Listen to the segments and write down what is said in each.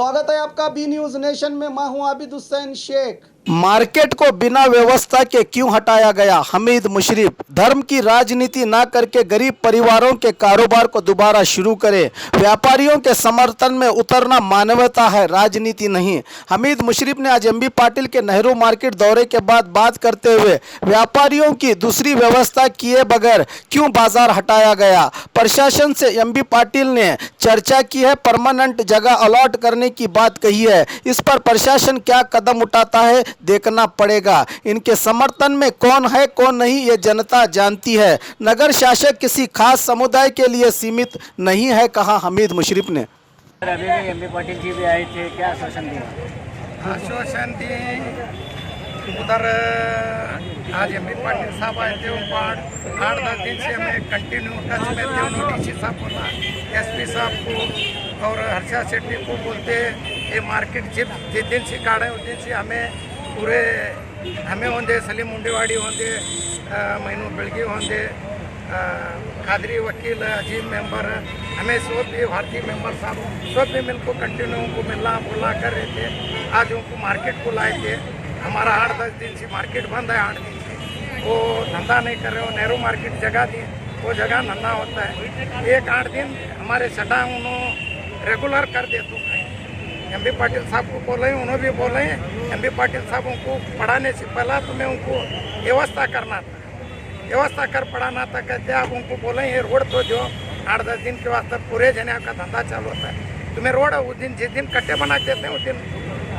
स्वागत है आपका बी न्यूज नेशन में। मैं हूं आबिद हुसैन शेख। मार्केट को बिना व्यवस्था के क्यों हटाया गया? हमीद मुशर्रफ धर्म की राजनीति ना करके गरीब परिवारों के कारोबार को दोबारा शुरू करें। व्यापारियों के समर्थन में उतरना मानवता है, राजनीति नहीं। हमीद मुशर्रफ ने आज एमबी पाटिल के नेहरू मार्केट दौरे के बाद बात करते हुए व्यापारियों की दूसरी व्यवस्था किए बगैर क्यों बाजार हटाया गया, प्रशासन से एमबी पाटिल ने चर्चा की है, परमानेंट जगह अलॉट करने की बात कही है। इस पर प्रशासन क्या कदम उठाता है देखना पड़ेगा। इनके समर्थन में कौन है कौन नहीं ये जनता जानती है। नगर शासक किसी खास समुदाय के लिए सीमित नहीं है, कहा हमीद मुशर्रफ ने। अभी भी एमबी पाटिल जी भी आए थे, क्या आश्वासन दिया? आश्वासन दिए उधर। आज एमबी पाटिल साहब आए थे, उनको 8-10 दिन से हमें कंटिन्यू टच में थे। उन्होंने डीसी साहब बोला, एसपी साहब को और हर्षा शेट्टी को बोलते ये मार्केट जिस दिन से काढ़े उस दिन से हमें होंगे सलीम मुंडेवाड़ी होंगे, मैनू बेलगी होंगे, खादरी वकील, अजीम मेंबर, हमें सब भी भारतीय मेंबर साहब सब भी मिलकर कंटिन्यू उनको मिलना बुला कर रहे थे। आज उनको मार्केट को लाए थे। हमारा 8-10 दिन से मार्केट बंद है। 8 दिन से वो धंधा नहीं कर रहे हो। नेहरू मार्केट जगह दी, वो जगह धंधा होता है। एक 8 दिन हमारे शटा उन्होंने रेगुलर कर दे तो एमबी पाटिल साहब को बोले, उन्होंने भी बोले। एमबी पाटिल साहब उनको पढ़ाने से पहला तो मैं उनको व्यवस्था करना था, व्यवस्था कर पढ़ाना था। कहते आप उनको बोले ये रोड तो जो 8-10 दिन के वास्ते पूरे जने का धंधा चालू होता है, तुम्हें रोड उस दिन जिस दिन कट्टे बना देते हैं उस दिन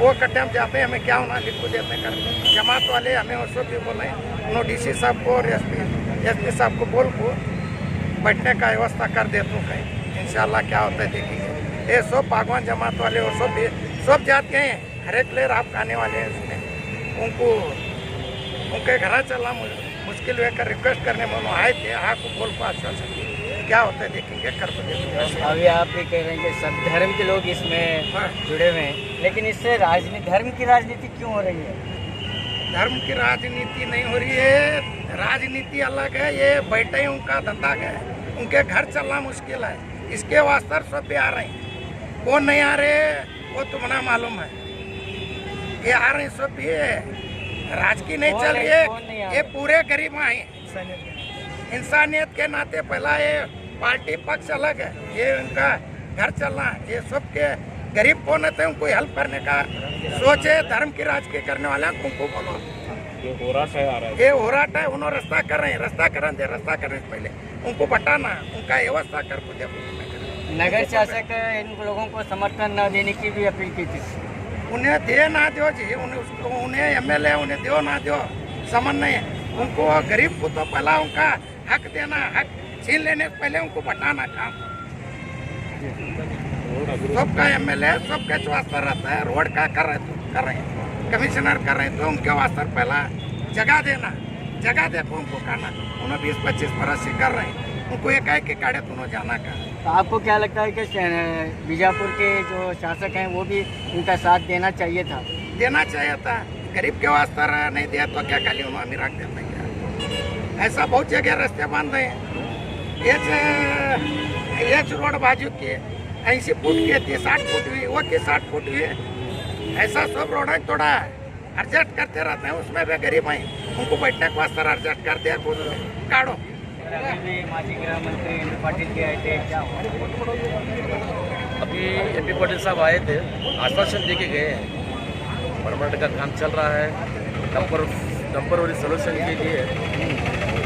वो कट्टे हम जाते हैं, हमें क्या होना लिख को देते हैं कर। जमात वाले हमें उसको भी बोले, उन्होंने डीसी साहब को और एसपी साहब को बोल को बैठने का व्यवस्था कर देते हो कहीं। इंशाल्लाह क्या होता है देखेंगे। ये सब बागवान जमात वाले और सब जात के हैं, हर एक प्लेयर आप खाने वाले हैं उसमें। उनके घर चलना मुश्किल होकर रिक्वेस्ट करने में आए थे। हाँ को बोल को आश्वासन क्या होता है देखेंगे, कर को देखेंगे। अभी आप भी कह रहे हैं कि सब धर्म के लोग इसमें जुड़े हुए हैं, लेकिन इससे धर्म की राजनीति क्यों हो रही है? धर्म की राजनीति नहीं हो रही है, राजनीति अलग है। ये बैठे उनका धंधा है, उनके घर चलना मुश्किल है। इसके वास्ते सब भी आ रहे हैं, कौन नहीं आ रहे वो तुम्हें मालूम है। ये आ रहे सब भी है, राजकीय नहीं चल रही है। ये पूरे गरीब हैं, इंसानियत के नाते। पहला ये पार्टी पक्ष अलग है, ये उनका घर चलना है। ये सब के गरीब कौन है उनको हेल्प करने का सोचे। धर्म की राजकीय करने वाले उनको बोलो ये हो रहा है। उन्होंने रास्ता कर रहे हैं, रास्ता करने से पहले उनको बताना, उनका व्यवस्था कर को देखो। नगर शासक इन लोगों को समर्थन न देने की भी अपील की थी। उन्हें दे ना दो जी, उन्हें एमएलए उन्हें दो ना दो समझ नहीं है। उनको गरीब को तो पहला उनका हक देना, हक छीन लेने से पहले उनको बताना काम। सबका एमएलए सबके वास्ते रहता है, रोड का कर रहे हैं, कमिश्नर कर रहे हैं तो उनके वास्ते पहला जगह देना, जगह देखो उनको कहना। उन्हें 20-25 बरस से कर रहे हैं, उनको एक के काढ़े दोनों जाना का। तो आपको क्या लगता है कि बीजापुर के जो शासक हैं वो भी उनका साथ देना चाहिए था? देना चाहिए था। गरीब के वास्ते नहीं दिया तो क्या खाली उन्होंने अमीर रख देते हैं। ऐसा बहुत जगह रास्ते बंद हैं। ये रोड बाजू की 80 फुट की थी, 60 फुट हुई, वो की 60 फुट हुई। ऐसा सब रोड है, थोड़ा एडजस्ट करते रहते हैं। उसमें भी गरीब हैं, उनको बैठने के वास्ते एडजस्ट कर दिया काढ़ो। माजी गृह मंत्री एमबी पाटिल जी आए थे, क्या हुआ? अभी एमबी पाटिल साहब आए थे, आश्वासन दे के गए हैं। परमानेंट का काम चल रहा है, टेम्पररी सोल्यूशन के लिए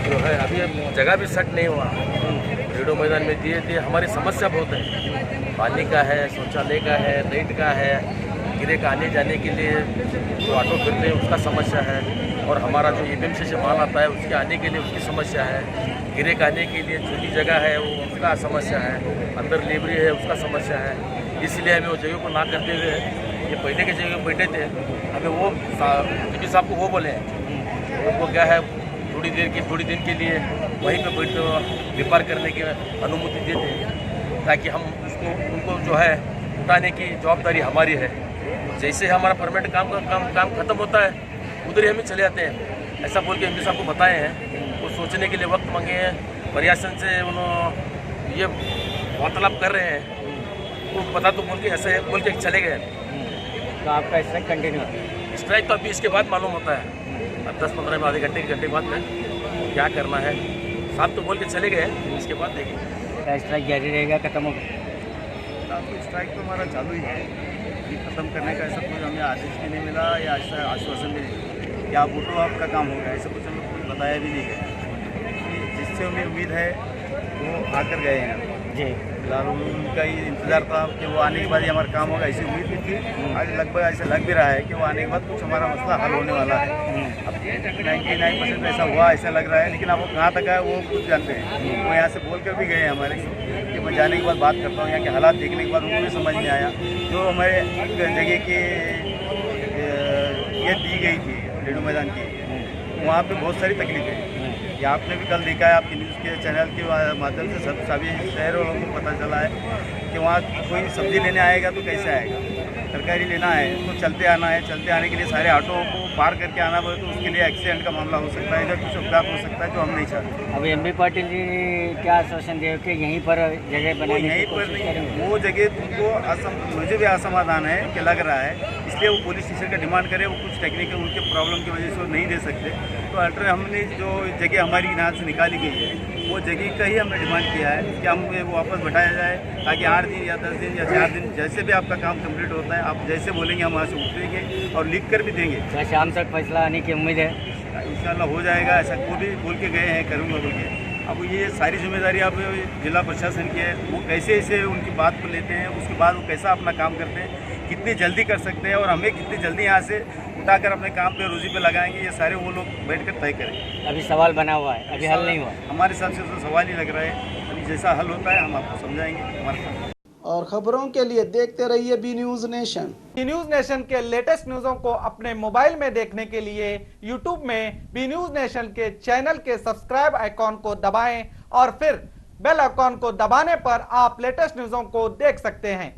जो है। अभी जगह भी सेट नहीं हुआ, रेडो मैदान में दिए थे। हमारी समस्या बहुत है, पानी का है, शौचालय का है, रेट का है, गिरे का आने जाने के लिए जो ऑटो फिरते हैं उसका समस्या है, और हमारा जो एपीएमसी से माल आता है उसके आने के लिए उसकी समस्या है। गिरे का आने के लिए छोटी जगह है वो उसका समस्या है, अंदर लेबरी है उसका समस्या है। इसलिए हमें वो जगह को ना करते हुए ये पहले के जगह बैठे थे, हमें वो डीपी साहब को वो बोले उनको क्या है थोड़ी दिन के लिए वहीं पे बैठ व्यापार करने की अनुमति देते, ताकि हम उनको जो है उठाने की जवाबदारी हमारी है। जैसे हमारा परमानेंट काम खत्म होता है उधर ही हमें चले जाते हैं, ऐसा बोल के एमपी साहब को बताए हैं। वो सोचने के लिए वक्त मांगे हैं, प्रशासन से उन्होंने ये वार्तालाप कर रहे हैं। आपको पता तो बोल के ऐसे बोल के चले गए। तो आपका स्ट्राइक कंटिन्यू है? स्ट्राइक तो अभी इसके बाद मालूम होता है, अब 10-15 में आधे घंटे बाद में क्या करना है। साहब तो बोल के चले गए, इसके बाद देखेंगे। क्या स्ट्राइक जारी रहेगा, खत्म होगा? स्ट्राइक तो हमारा चालू ही है, ये खत्म करने का ऐसा कुछ हमें आदेश भी नहीं मिला या ऐसा आश्वासन भी नहीं कि आप उठो आपका काम होगा, ऐसा कुछ हमें कुछ बताया भी नहीं है। जिससे हमें उम्मीद है वो आकर गए हैं जी। फिलहाल उनका ही इंतज़ार था कि वो आने के बाद ही हमारा काम होगा, ऐसी उम्मीद भी थी। आज लगभग ऐसा लग भी रहा है कि वो आने के बाद कुछ हमारा मसला हल होने वाला है। अब 99% ऐसा हुआ ऐसा लग रहा है, लेकिन अब वो कहाँ तक है वो खुद जानते हैं। वो यहाँ से बोल कर भी गए हैं हमारे कि मैं जाने के बाद बात करता हूँ, यहाँ के हालात देखने के बाद उनको भी समझ में आया। जो हमारे जगह की ये दी गई थी रेडू मैदान की, वहाँ पे बहुत सारी तकलीफें, ये आपने भी कल देखा है, आपकी न्यूज़ के चैनल के माध्यम से सभी शहर वालों को पता चला है कि वहाँ कोई सब्ज़ी लेने आएगा तो कैसे आएगा, तरकारी लेना है तो चलते आना है, चलते आने के लिए सारे ऑटो को पार करके आना पड़े तो उसके लिए एक्सीडेंट का मामला हो सकता है, इधर कुछ अपघात हो सकता है, जो हम नहीं चाहते। अभी एमबी पाटिल जी क्या आश्वासन दिए कि यहीं पर जगह वो बनाने यहीं की पर कोशिश करेंगे? नहीं, वो जगह तुमको मुझे भी असमाधान है कि लग रहा है, इसलिए वो पुलिस स्टेशन का डिमांड करे। वो कुछ टेक्निकल उनके प्रॉब्लम की वजह से वो नहीं दे सकते, तो अल्टर हमने जो जगह हमारी यहाँ से निकाली गई है वो जगह का ही हमने डिमांड किया है कि हमें वो वापस बैठाया जाए, ताकि 8 दिन या 10 दिन या 4 दिन जैसे भी आपका काम कंप्लीट होता है, आप जैसे बोलेंगे हम वहाँ से उतरेंगे और लिख कर भी देंगे। क्या शाम तक फैसला आने की उम्मीद है? इंशाल्लाह हो जाएगा, ऐसा वो भी बोल के गए हैं करूँगा बोल के। अब ये सारी जिम्मेदारी अब जिला प्रशासन की है, वो कैसे इसे उनकी बात को लेते हैं, उसके बाद वो कैसा अपना काम करते हैं, कितनी जल्दी कर सकते हैं और हमें कितनी जल्दी यहाँ से उठाकर अपने काम पे रोजी पे लगाएंगे, ये सारे वो लोग बैठ कर तय करें। अभी सवाल बना हुआ है, अभी हल नहीं हुआ? हमारे हिसाब से तो सवाल ही लग रहा है, अभी जैसा हल होता है हम आपको समझाएंगे हमारा काम। और खबरों के लिए देखते रहिए B news nation. B news nation के लेटेस्ट न्यूज़ों को अपने मोबाइल में देखने के लिए यूट्यूब में बी न्यूज नेशन के चैनल के सब्सक्राइब आइकॉन को दबाएं और फिर बेल आइकॉन को दबाने पर आप लेटेस्ट न्यूज़ों को देख सकते हैं।